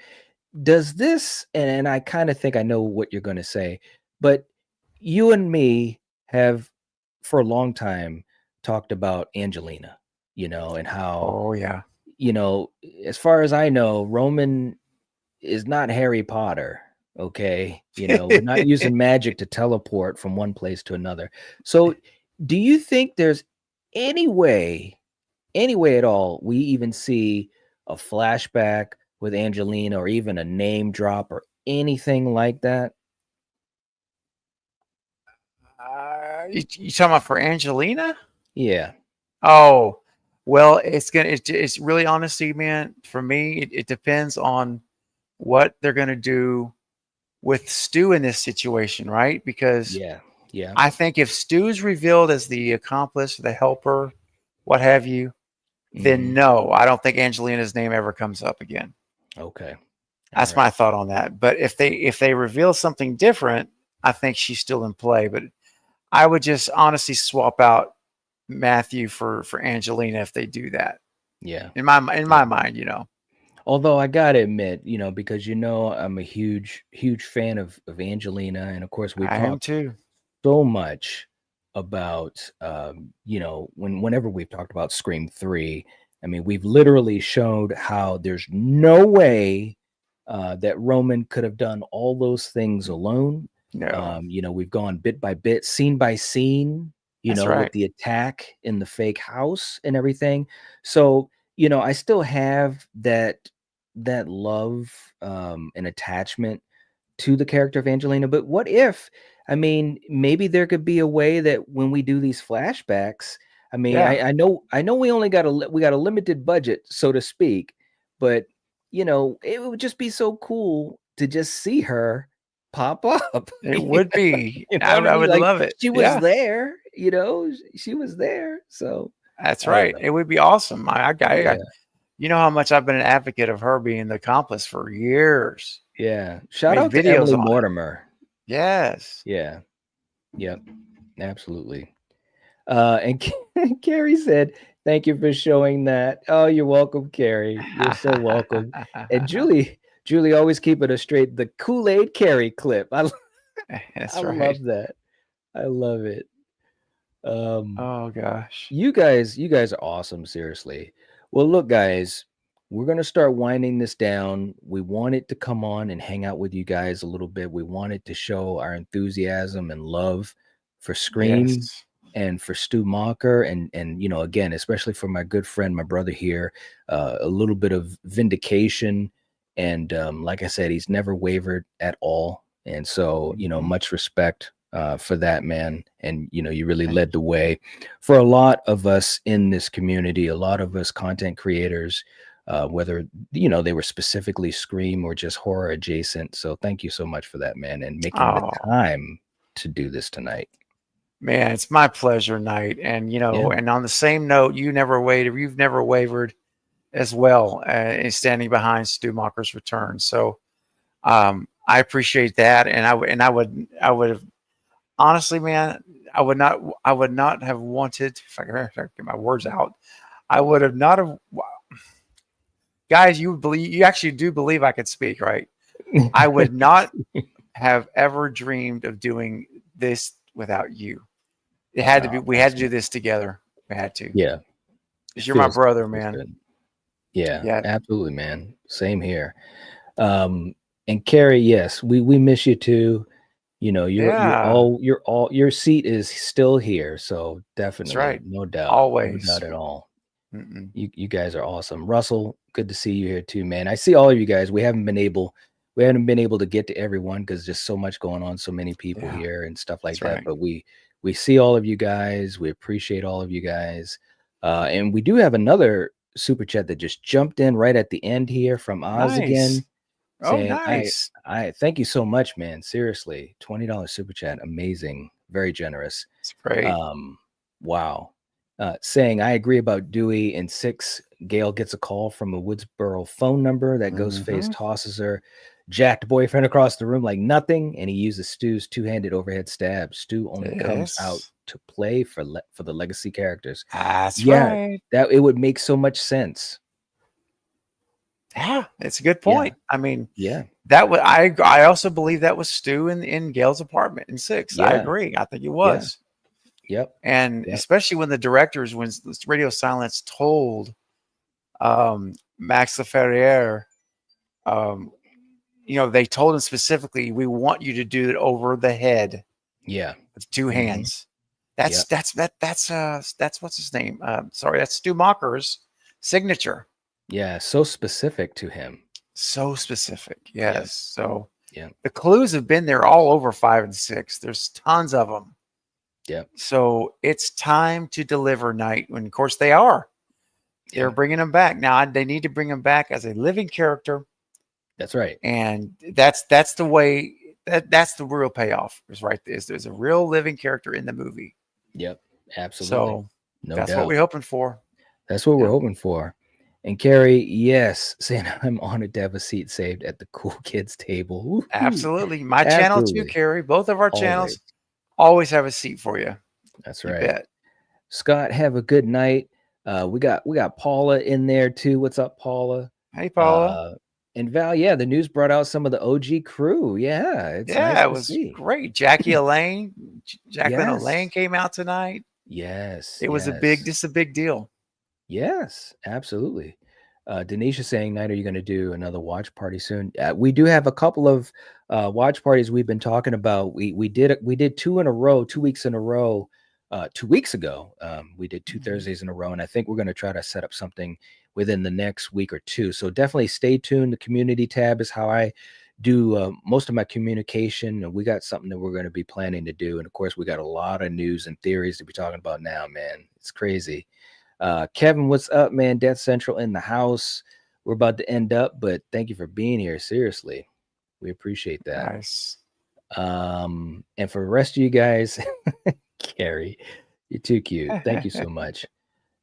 does this, and I kind of think I know what you're going to say, but you and me have for a long time talked about Angelina, and how, as far as I know, Roman is not Harry Potter. Okay. We're not using magic to teleport from one place to another. So do you think there's any way at all we even see a flashback with Angelina or even a name drop or anything like that? You talking about for Angelina? Yeah. Oh, well, it's really, honestly, man, for me, it depends on what they're going to do with Stu in this situation, right? Because I think if Stu's revealed as the accomplice, the helper, what have you, then no, I don't think Angelina's name ever comes up again. Okay. That's my thought on that. But if they reveal something different, I think she's still in play. But I would just honestly swap out Matthew for Angelina if they do that. Yeah. In my mind, you know. Although I gotta admit, you know, because you know I'm a huge fan of Angelina, and of course we've I am talked too. so much about you know, whenever we've talked about Scream 3, I mean, we've literally showed how there's no way that Roman could have done all those things alone. No, You know, we've gone bit by bit, scene by scene, you that's know, with right. the attack in the fake house and everything. So, you know, I still have that love and attachment to the character of Angelina. But what if, I mean, maybe there could be a way that when we do these flashbacks, I mean, Yeah, I know we only got we got a limited budget, so to speak, but you know, it would just be so cool to just see her pop up. it would be. You know I, what I I mean? would Like love it. she was Yeah, there, you know, she was there. So that's I don't right. know. It would be awesome. Yeah, You know how much I've been an advocate of her being the accomplice for years. yeah. Shout Made out to videos Emily on it. Mortimer. Yes. Yeah, yep, absolutely. And Carrie said, "Thank you for showing that." Oh, you're welcome, Carrie. You're so welcome. And Julie always keeping us straight. The Kool-Aid Carrie clip. I That's right. love that. I love it. Oh gosh. You guys are awesome, seriously. Well, look, guys, we're gonna start winding this down. We wanted to come on and hang out with you guys a little bit. We wanted to show our enthusiasm and love for Scream Yes. and for Stu Macher, and you know, again, especially for my good friend, my brother here, a little bit of vindication. And like I said, he's never wavered at all. And so, you know, Mhm. much respect for that, man. And you know, you really Thank led the way for a lot of us in this community, a lot of us content creators, whether you know they were specifically Scream or just horror adjacent. So thank you so much for that, man, and making the Oh time to do this tonight. man, it's my pleasure, Knight. And you Yeah, know, and on the same note, you've never wavered as well in standing behind Stu Macher's return. So I appreciate that, and I would have honestly, man, I would not have wanted, if I can get my words out, I would have not have, guys, you actually do believe I could speak, right? I would not have ever dreamed of doing this without you. It had to be, we had to do this together. We had to. yeah. 'Cause you're my brother, Feels man. good. Yeah, Yeah. absolutely, man. Same here. And Carrie, yes, we miss you too. You know, Yeah. your seat is still here, so That's definitely, right. no doubt, no Always. doubt at all. Mm-mm. You guys are awesome. Russell, good to see you here too, man. I see all of you guys. We haven't been able to get to everyone because just so much going on, so many people Yeah. here and stuff like That's that. right. But we see all of you guys. We appreciate all of you guys. And we do have another super chat that just jumped in right at the end here from Oz again, Nice. Oh, saying, nice. I thank you so much, man. Seriously, $20 super chat, amazing, very generous. It's great. Wow. Saying, I agree about Dewey. In 6, Gail gets a call from a Woodsboro phone number that Ghostface Mhm. tosses her jacked boyfriend across the room like nothing, and he uses Stu's two-handed overhead stab. Stu only comes out Yes. to play for the legacy characters. That's Yeah, right. that it would make so much sense. Yeah, it's a good Yeah, point. I mean, yeah, that was I also believe that was Stu in Gail's apartment in 6. I yeah, agree. I think it yeah, was. yep, And yep, especially when the directors, when Radio Silence told Max Laferriere, um, you know, they told him specifically, we want you to do it over the head yeah, with 2 mhm, hands. That's yep, that's what's his name? Sorry, that's Stu Macher's signature. yeah. So specific to him. So specific. Yep, Yes. So yep, the clues have been there all over 5 and 6. There's tons of them. yep, So it's time to deliver, Night. And of course they are. They're yeah. bringing him back now. They need to bring him back as a living character, That's right. and that's the way. That's the real payoff. Is right. There's a real living character in the movie. Yep, absolutely, So no that's what doubt. we're hoping for. That's what we're Yep. hoping for. And Carrie, yes, saying I'm honored to have a seat saved at the cool kids table. Woohoo. Absolutely. My channel too, Absolutely. Carrie. Both of our Always. channels. Always have a seat for you. That's You right. bet. Scott, have a good night. We got Paula in there too. What's up, Paula? Hey, Paula. And Val, yeah, the news brought out some of the OG crew. Yeah, it's nice it to was see. great. Jacqueline Yes. Elaine came out tonight. Yes. It was a big deal. Yes, absolutely. Denisha saying, "Night, are you going to do another watch party soon?" We do have a couple of watch parties we've been talking about. We did 2 in a row, 2 weeks in a row. 2 weeks ago, we did 2 Thursdays in a row, and I think we're going to try to set up something within the next week or two. So definitely stay tuned. The community tab is how I do most of my communication, and we got something that we're going to be planning to do. And of course, we got a lot of news and theories to be talking about now, man. It's crazy. Kevin, what's up, man? Death Central in the house. We're about to end up, but thank you for being here. Seriously, we appreciate that. Nice. And for the rest of you guys, Carrie, you're too cute. Thank you so much.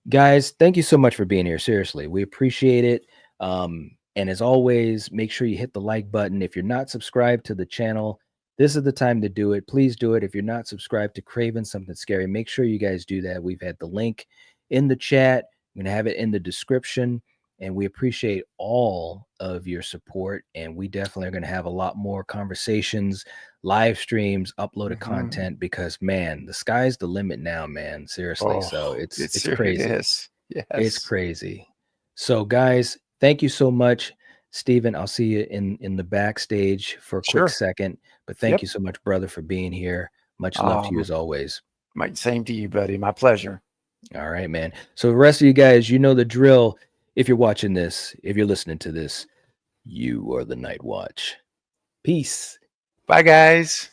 Guys, thank you so much for being here. Seriously, we appreciate it. And as always, make sure you hit the like button. If you're not subscribed to the channel, this is the time to do it. Please do it. If you're not subscribed to Craven Something Scary, make sure you guys do that. We've had the link in the chat. I'm going to have it in the description. And we appreciate all of your support. And we definitely are going to have a lot more conversations, live streams, uploaded content, because, man, the sky's the limit now, man. Seriously. So it's crazy. It is. Yes. It's crazy. So, guys, thank you so much. Steven, I'll see you in the backstage for a quick second. But thank you so much, brother, for being here. Much love to you as always. Same to you, buddy. My pleasure. All right, man. So the rest of you guys, you know the drill. If you're watching this, if you're listening to this, you are the Night Watch. Peace. Bye, guys.